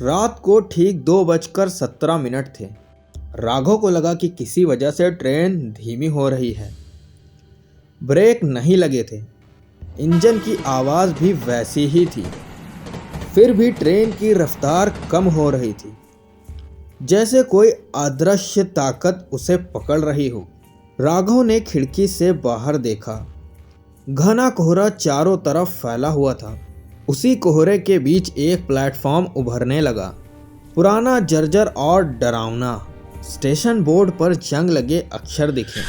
रात को ठीक 2:17 थे। राघव को लगा कि किसी वजह से ट्रेन धीमी हो रही है। ब्रेक नहीं लगे थे, इंजन की आवाज़ भी वैसी ही थी। फिर भी ट्रेन की रफ्तार कम हो रही थी, जैसे कोई अदृश्य ताकत उसे पकड़ रही हो। राघव ने खिड़की से बाहर देखा। घना कोहरा चारों तरफ फैला हुआ था। उसी कोहरे के बीच एक प्लेटफॉर्म उभरने लगा, पुराना, जर्जर और डरावना। स्टेशन बोर्ड पर जंग लगे अक्षर दिखे।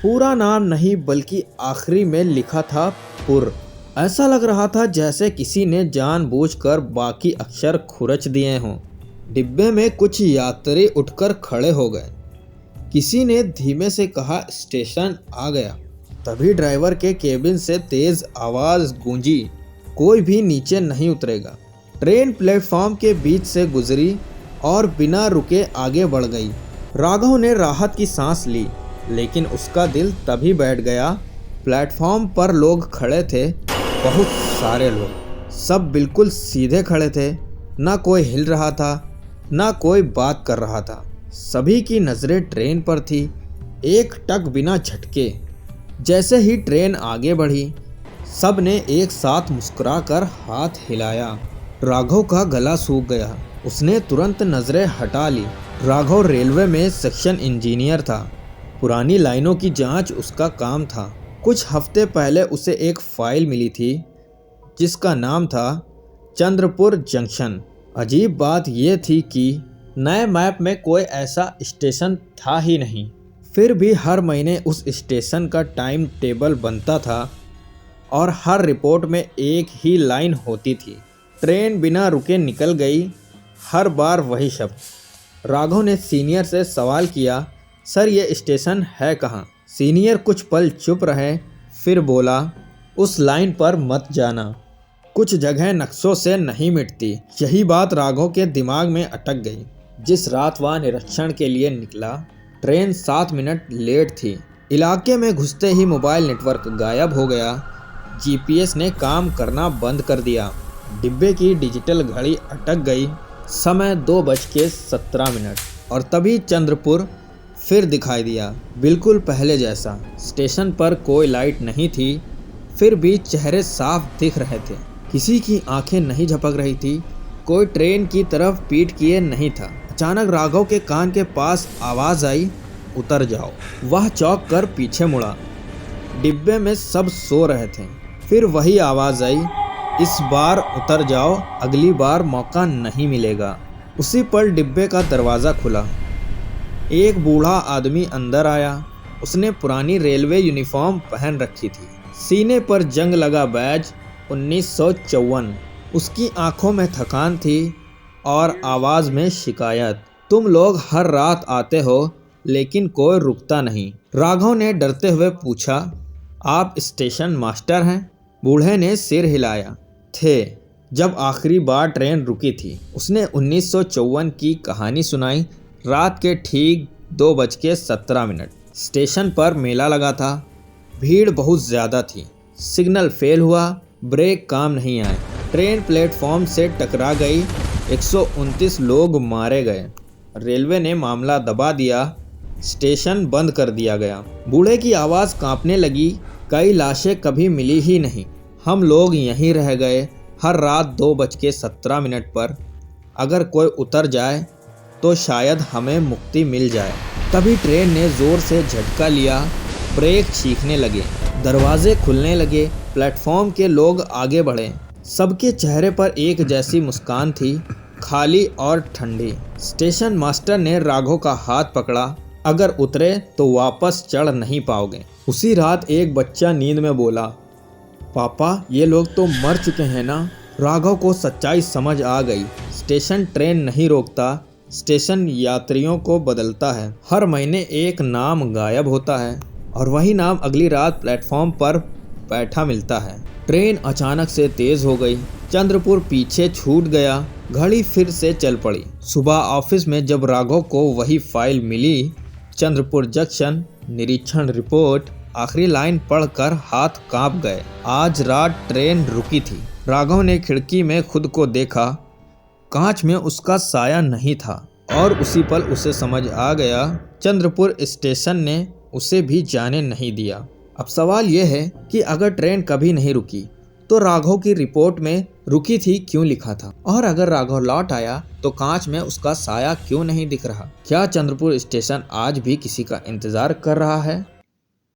पूरा नाम नहीं, बल्कि आखिरी में लिखा था पुर। ऐसा लग रहा था जैसे किसी ने जानबूझकर बाकी अक्षर खुरच दिए हों। डिब्बे में कुछ यात्री उठकर खड़े हो गए। किसी ने धीमे से कहा, स्टेशन आ गया। तभी ड्राइवर के केबिन से तेज आवाज गूंजी, कोई भी नीचे नहीं उतरेगा। ट्रेन प्लेटफॉर्म के बीच से गुजरी और बिना रुके आगे बढ़ गई। राघव ने राहत की सांस ली, लेकिन उसका दिल तभी बैठ गया। प्लेटफॉर्म पर लोग खड़े थे, बहुत सारे लोग। सब बिल्कुल सीधे खड़े थे, ना कोई हिल रहा था, ना कोई बात कर रहा था। सभी की नज़रें ट्रेन पर थी, एक टक बिना झटके। जैसे ही ट्रेन आगे बढ़ी, सब ने एक साथ मुस्कुराकर हाथ हिलाया। राघव का गला सूख गया। उसने तुरंत नज़रें हटा ली। राघव रेलवे में सेक्शन इंजीनियर था। पुरानी लाइनों की जांच उसका काम था। कुछ हफ्ते पहले उसे एक फाइल मिली थी जिसका नाम था चंद्रपुर जंक्शन। अजीब बात यह थी कि नए मैप में कोई ऐसा स्टेशन था ही नहीं। फिर भी हर महीने उस स्टेशन का टाइम टेबल बनता था और हर रिपोर्ट में एक ही लाइन होती थी, ट्रेन बिना रुके निकल गई। हर बार वही शब्द। राघव ने सीनियर से सवाल किया, सर ये स्टेशन है कहाँ? सीनियर कुछ पल चुप रहे, फिर बोला, उस लाइन पर मत जाना, कुछ जगह नक्शों से नहीं मिटती। यही बात राघव के दिमाग में अटक गई। जिस रात वह निरीक्षण के लिए निकला, ट्रेन 7 मिनट लेट थी। इलाके में घुसते ही मोबाइल नेटवर्क गायब हो गया। जीपीएस ने काम करना बंद कर दिया। डिब्बे की डिजिटल घड़ी अटक गई। समय 2:17 और तभी चंद्रपुर फिर दिखाई दिया, बिल्कुल पहले जैसा। स्टेशन पर कोई लाइट नहीं थी, फिर भी चेहरे साफ दिख रहे थे। किसी की आंखें नहीं झपक रही थी, कोई ट्रेन की तरफ पीठ किए नहीं था। अचानक राघव के कान के पास आवाज़ आई, उतर जाओ। वह चौंक कर पीछे मुड़ा। डिब्बे में सब सो रहे थे। फिर वही आवाज़ आई, इस बार उतर जाओ, अगली बार मौका नहीं मिलेगा। उसी पल डिब्बे का दरवाज़ा खुला। एक बूढ़ा आदमी अंदर आया। उसने पुरानी रेलवे यूनिफॉर्म पहन रखी थी, सीने पर जंग लगा बैज 1954। उसकी आंखों में थकान थी और आवाज़ में शिकायत, तुम लोग हर रात आते हो लेकिन कोई रुकता नहीं। राघव ने डरते हुए पूछा, आप स्टेशन मास्टर हैं? बूढ़े ने सिर हिलाया। थे, जब आखिरी बार ट्रेन रुकी थी। उसने 1954 की कहानी सुनाई। रात के ठीक 2:17। स्टेशन पर मेला लगा था, भीड़ बहुत ज़्यादा थी। सिग्नल फेल हुआ, ब्रेक काम नहीं आए, ट्रेन प्लेटफॉर्म से टकरा गई, 129 लोग मारे गए। रेलवे ने मामला दबा दिया, स्टेशन बंद कर दिया गया। बूढ़े की आवाज़ कांपने लगी, कई लाशें कभी मिली ही नहीं, हम लोग यहीं रह गए। हर रात 2:17 पर अगर कोई उतर जाए तो शायद हमें मुक्ति मिल जाए। तभी ट्रेन ने ज़ोर से झटका लिया, ब्रेक चीखने लगे, दरवाजे खुलने लगे, प्लेटफॉर्म के लोग आगे बढ़े। सबके चेहरे पर एक जैसी मुस्कान थी, खाली और ठंडी। स्टेशन मास्टर ने राघव का हाथ पकड़ा, अगर उतरे तो वापस चढ़ नहीं पाओगे। उसी रात एक बच्चा नींद में बोला, पापा ये लोग तो मर चुके हैं ना? राघव को सच्चाई समझ आ गई। स्टेशन ट्रेन नहीं रोकता, स्टेशन यात्रियों को बदलता है। हर महीने एक नाम गायब होता है और वही नाम अगली रात प्लेटफॉर्म पर बैठा मिलता है। ट्रेन अचानक से तेज हो गई, चंद्रपुर पीछे छूट गया, घड़ी फिर से चल पड़ी। सुबह ऑफिस में जब राघव को वही फाइल मिली, चंद्रपुर जंक्शन, निरीक्षण रिपोर्ट, आखिरी लाइन पढ़कर हाथ कांप गए। आज रात ट्रेन रुकी थी। राघव ने खिड़की में खुद को देखा, कांच में उसका साया नहीं था और उसी पल उसे समझ आ गया चंद्रपुर स्टेशन ने उसे भी जाने नहीं दिया। अब सवाल यह है कि अगर ट्रेन कभी नहीं रुकी तो राघव की रिपोर्ट में रुकी थी क्यों लिखा था, और अगर राघव लौट आया तो कांच में उसका साया क्यों नहीं दिख रहा। क्या चंद्रपुर स्टेशन आज भी किसी का इंतजार कर रहा है?